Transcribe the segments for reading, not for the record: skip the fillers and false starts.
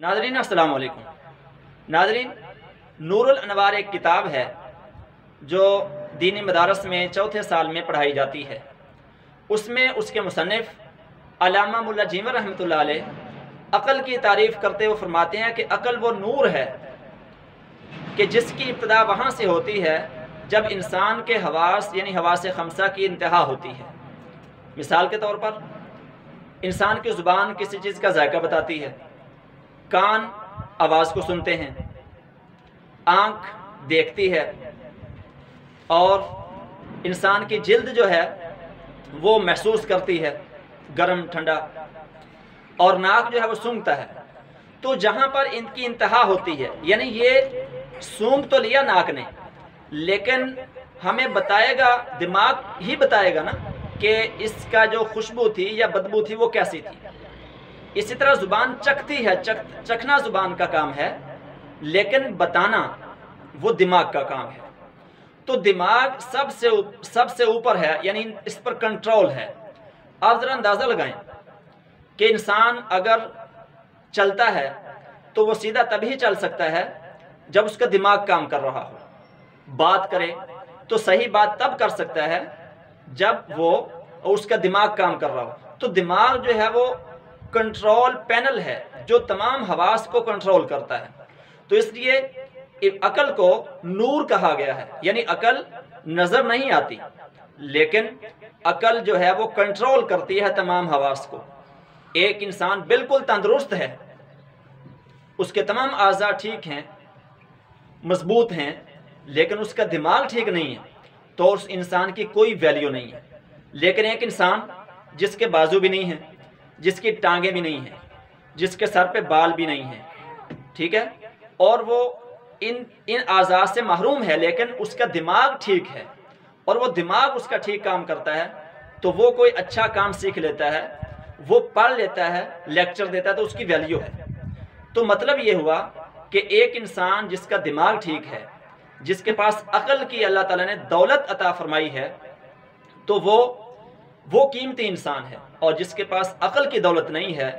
नाज़रीन अस्सलाम वालेकुम। नाज़रीन, नूरुल अनवार एक किताब है जो दीनी मदारस में चौथे साल में पढ़ाई जाती है। उसमें उसके मुसन्निफ़ अल्लामा मुल्ला जीवन रहमतुल्लाह अलैह अक़ल की तारीफ़ करते हुए फरमाते हैं कि अक़ल वो नूर है कि जिसकी इब्तिदा वहाँ से होती है जब इंसान के हवास यानी हवास खमसा की इंतहा होती है। मिसाल के तौर पर इंसान की ज़ुबान किसी चीज़ का जायका बताती है, कान आवाज़ को सुनते हैं, आँख देखती है और इंसान की जिल्द जो है वो महसूस करती है गर्म ठंडा, और नाक जो है वो सूंघता है। तो जहाँ पर इनकी इंतहा होती है, यानी ये सूंघ तो लिया नाक ने, लेकिन हमें बताएगा, दिमाग ही बताएगा ना कि इसका जो खुशबू थी या बदबू थी वो कैसी थी। इसी तरह ज़ुबान चखती है, चखना ज़ुबान का काम है, लेकिन बताना वो दिमाग का काम है। तो दिमाग सबसे ऊपर है, यानी इस पर कंट्रोल है। आप ज़रा अंदाज़ा लगाएं कि इंसान अगर चलता है तो वो सीधा तभी चल सकता है जब उसका दिमाग काम कर रहा हो। बात करे तो सही बात तब कर सकता है जब वो उसका दिमाग काम कर रहा हो। तो दिमाग जो है वो कंट्रोल पैनल है जो तमाम हवास को कंट्रोल करता है। तो इसलिए अकल को नूर कहा गया है, यानी अकल नजर नहीं आती, लेकिन अकल जो है वो कंट्रोल करती है तमाम हवास को। एक इंसान बिल्कुल तंदुरुस्त है, उसके तमाम आज़ा ठीक हैं, मजबूत हैं, लेकिन उसका दिमाग ठीक नहीं है, तो उस इंसान की कोई वैल्यू नहीं है। लेकिन एक इंसान जिसके बाजू भी नहीं है, जिसकी टांगें भी नहीं हैं, जिसके सर पे बाल भी नहीं हैं, ठीक है, और वो इन आज़ाद से महरूम है, लेकिन उसका दिमाग ठीक है और वो दिमाग उसका ठीक काम करता है, तो वो कोई अच्छा काम सीख लेता है, वो पढ़ लेता है, लेक्चर देता है, तो उसकी वैल्यू है। तो मतलब ये हुआ कि एक इंसान जिसका दिमाग ठीक है, जिसके पास अकल की अल्लाह ताला ने दौलत अता फरमाई है, तो वो कीमती इंसान है। और जिसके पास अकल की दौलत नहीं है,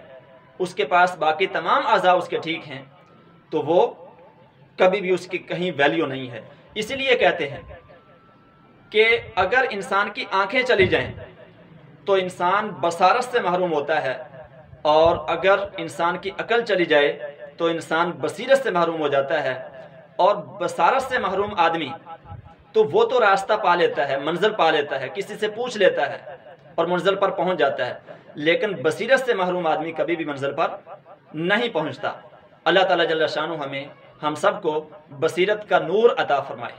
उसके पास बाकी तमाम आज़ा उसके ठीक हैं, तो वो कभी भी उसकी कहीं वैल्यू नहीं है। इसीलिए कहते हैं कि अगर इंसान की आंखें चली जाएं तो इंसान बसारत से महरूम होता है, और अगर इंसान की अकल चली जाए तो इंसान बसीरत से महरूम हो जाता है। और बसारत से महरूम आदमी तो वो तो रास्ता पा लेता है, मंजिल पा लेता है, किसी से पूछ लेता है और मंजिल पर पहुंच जाता है, लेकिन बसीरत से महरूम आदमी कभी भी मंजिल पर नहीं पहुंचता। अल्लाह ताला जल्ल शानु हम सबको बसीरत का नूर अता फरमाए।